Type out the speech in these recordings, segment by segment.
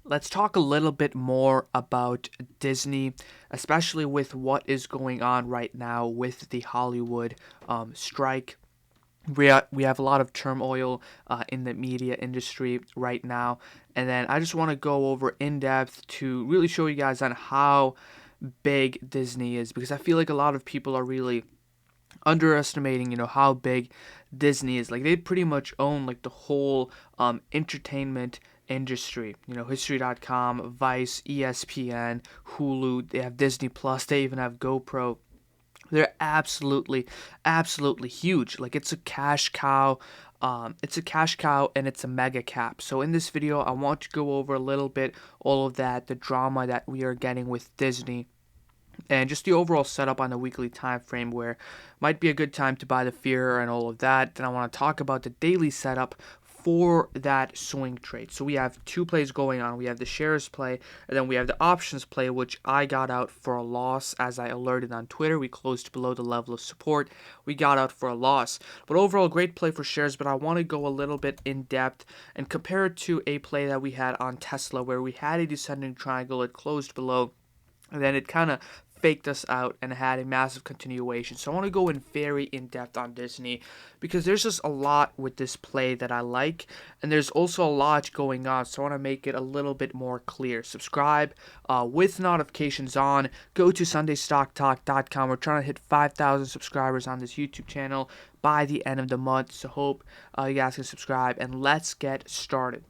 Let's talk a little bit more about Disney, especially with what is going on right now with the Hollywood strike. We have a lot of turmoil in the media industry right now, and then I just want to go over in depth to really show you guys on how big Disney is, because I feel like a lot of people are really underestimating, how big Disney is. Like, they pretty much own like the whole entertainment industry. History.com, Vice, ESPN, Hulu. They have Disney Plus. They even have GoPro. They're absolutely huge. Like, it's a cash cow. It's a cash cow and it's a mega cap. So in this video, I want to go over a little bit all of that, the drama that we are getting with Disney, and just the overall setup on the weekly time frame, where might be a good time to buy the fear and all of that. Then I want to talk about the daily setup for that swing trade. So we have two plays going on. We have the shares play, and then we have the options play, which I got out for a loss as I alerted on Twitter. We closed below the level of support. We got out for a loss. But overall, great play for shares, but I want to go a little bit in depth and compare it to a play that we had on Tesla, where we had a descending triangle. It closed below, and then it kind of faked us out and had a massive continuation. So I want to go in very in depth on Disney, because there's just a lot with this play that I like, and there's also a lot going on. So I want to make it a little bit more clear. Subscribe with notifications on. Go to SundayStockTalk.com. We're trying to hit 5,000 subscribers on this YouTube channel by the end of the month. So hope you guys can subscribe, and let's get started.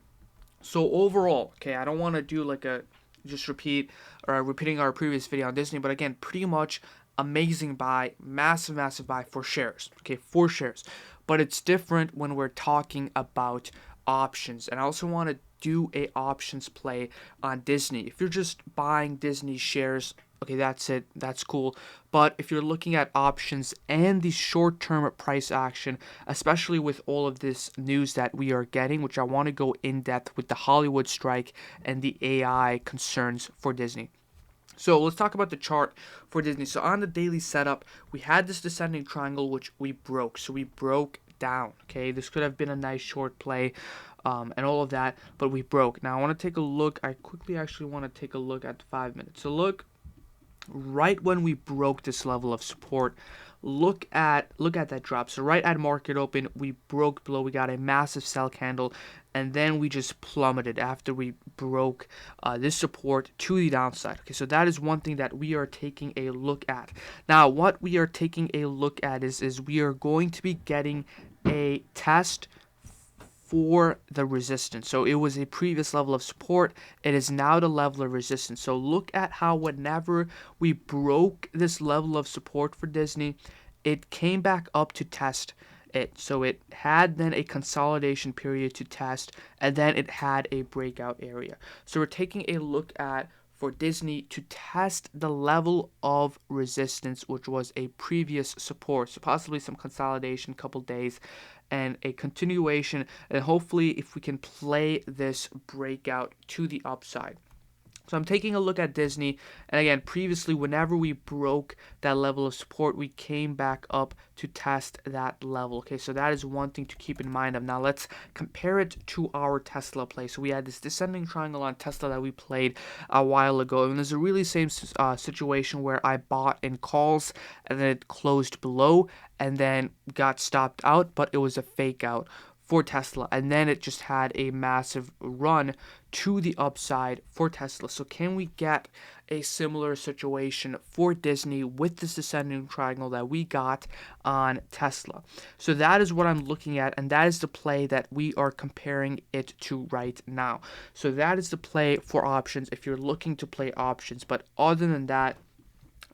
So overall, okay, I don't want to do like a just repeating our previous video on Disney, but again, pretty much amazing buy, massive buy for shares. Okay, for shares, but it's different when we're talking about options, and I also want to do a options play on Disney. If you're just buying Disney shares, okay, that's it, that's cool. But if you're looking at options and the short-term price action, especially with all of this news that we are getting, which I want to go in depth with the Hollywood strike and the AI concerns for Disney. So let's talk about the chart for Disney. So on the daily setup, we had this descending triangle, which we broke. So we broke down. Okay, this could have been a nice short play, and all of that, but we broke. Now I want to take a look. I quickly actually want to take a look at 5 minutes. So look, right when we broke this level of support, look at that drop. So right at market open, we broke below. We got a massive sell candle, and then we just plummeted after we broke this support to the downside. Okay, so that is one thing that we are taking a look at. Now what we are taking a look at is we are going to be getting a test for the resistance. So it was a previous level of support. It is now the level of resistance. So look at how whenever we broke this level of support for Disney, it came back up to test it. So it had then a consolidation period to test, and then it had a breakout area. So we're taking a look at for Disney to test the level of resistance, which was a previous support. So possibly some consolidation, couple days, and a continuation, and hopefully if we can play this breakout to the upside. So I'm taking a look at Disney, and again, previously, whenever we broke that level of support, we came back up to test that level. Okay, so that is one thing to keep in mind of. Now let's compare it to our Tesla play. So we had this descending triangle on Tesla that we played a while ago, and there's a really same situation where I bought in calls, and then it closed below, and then got stopped out, but it was a fake out for Tesla, and then it just had a massive run to the upside for Tesla. So can we get a similar situation for Disney with this descending triangle that we got on Tesla? So that is what I'm looking at, and that is the play that we are comparing it to right now. So that is the play for options if you're looking to play options. But other than that,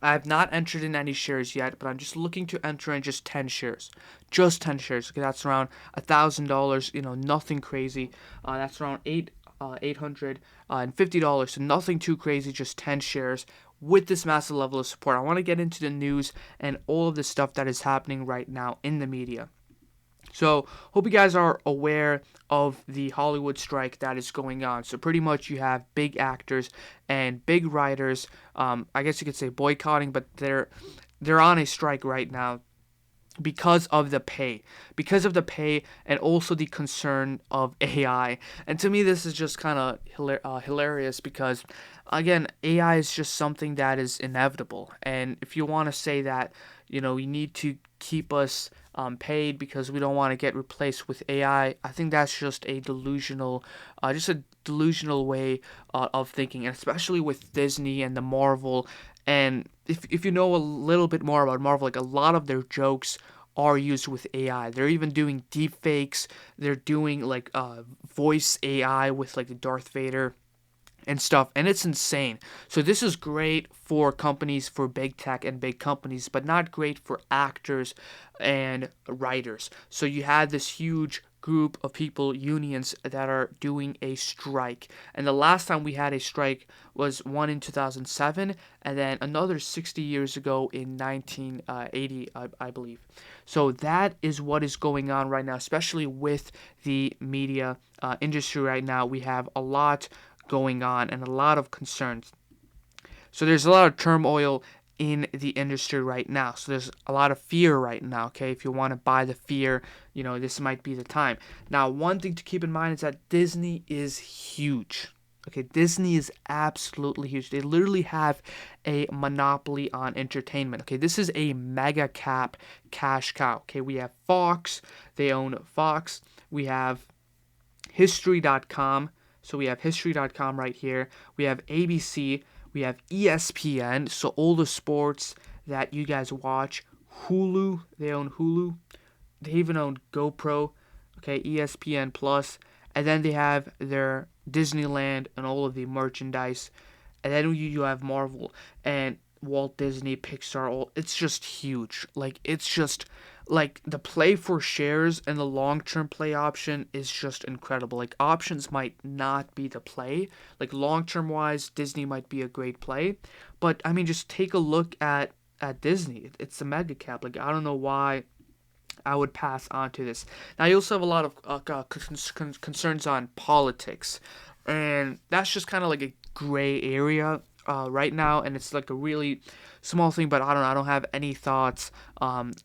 I have not entered in any shares yet, but I'm just looking to enter in just 10 shares. Just 10 shares. Okay, that's around $1,000, nothing crazy. That's around $850, so nothing too crazy, just 10 shares with this massive level of support. I want to get into the news and all of the stuff that is happening right now in the media. So, hope you guys are aware of the Hollywood strike that is going on. So, pretty much you have big actors and big writers. I guess you could say boycotting, but they're on a strike right now. because of the pay, and also the concern of AI. And to me, this is just kind of hilarious because, again, AI is just something that is inevitable. And if you want to say that, you need to keep us paid because we don't want to get replaced with AI think that's just a delusional way of thinking, and especially with Disney and the Marvel. And if you know a little bit more about Marvel, like a lot of their jokes are used with AI. They're even doing deep fakes. They're doing like voice AI with like the Darth Vader and stuff, and it's insane. So this is great for companies, for big tech and big companies, but not great for actors and writers. So you had this huge group of people, unions, that are doing a strike. And the last time we had a strike was one in 2007, and then another 60 years ago in 1980, I believe. So that is what is going on right now, especially with the media industry right now. We have a lot going on and a lot of concerns. So there's a lot of turmoil in the industry right now. So there's a lot of fear right now, okay? If you want to buy the fear, this might be the time. Now, one thing to keep in mind is that Disney is huge. Okay, Disney is absolutely huge. They literally have a monopoly on entertainment. Okay, this is a mega cap cash cow. Okay, we have Fox. They own Fox. We have History.com. So we have History.com right here. We have ABC. We have ESPN. So all the sports that you guys watch. Hulu. They own Hulu. They even own GoPro. Okay, ESPN Plus. And then they have their Disneyland and all of the merchandise. And then you have Marvel and Walt Disney, Pixar. It's just huge. Like, it's just like the play for shares and the long-term play option is just incredible. Like, options might not be the play. Like, long-term wise, Disney might be a great play. But I mean, just take a look at Disney. It's a mega cap. Like, I don't know why I would pass on to this. Now, you also have a lot of concerns on politics, and that's just kind of like a gray area right now, and it's like a really small thing. But I don't know. I don't have any thoughts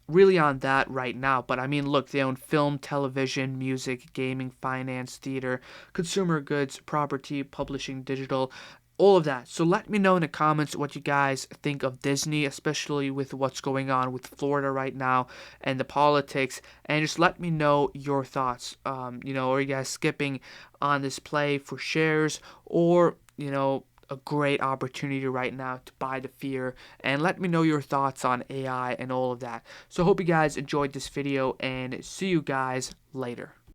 really on that right now. But I mean, look, they own film, television, music, gaming, finance, theater, consumer goods, property, publishing, digital, all of that. So let me know in the comments what you guys think of Disney, especially with what's going on with Florida right now and the politics. And just let me know your thoughts. Are you guys skipping on this play for shares, or a great opportunity right now to buy the fear? And let me know your thoughts on AI and all of that. So hope you guys enjoyed this video, and see you guys later.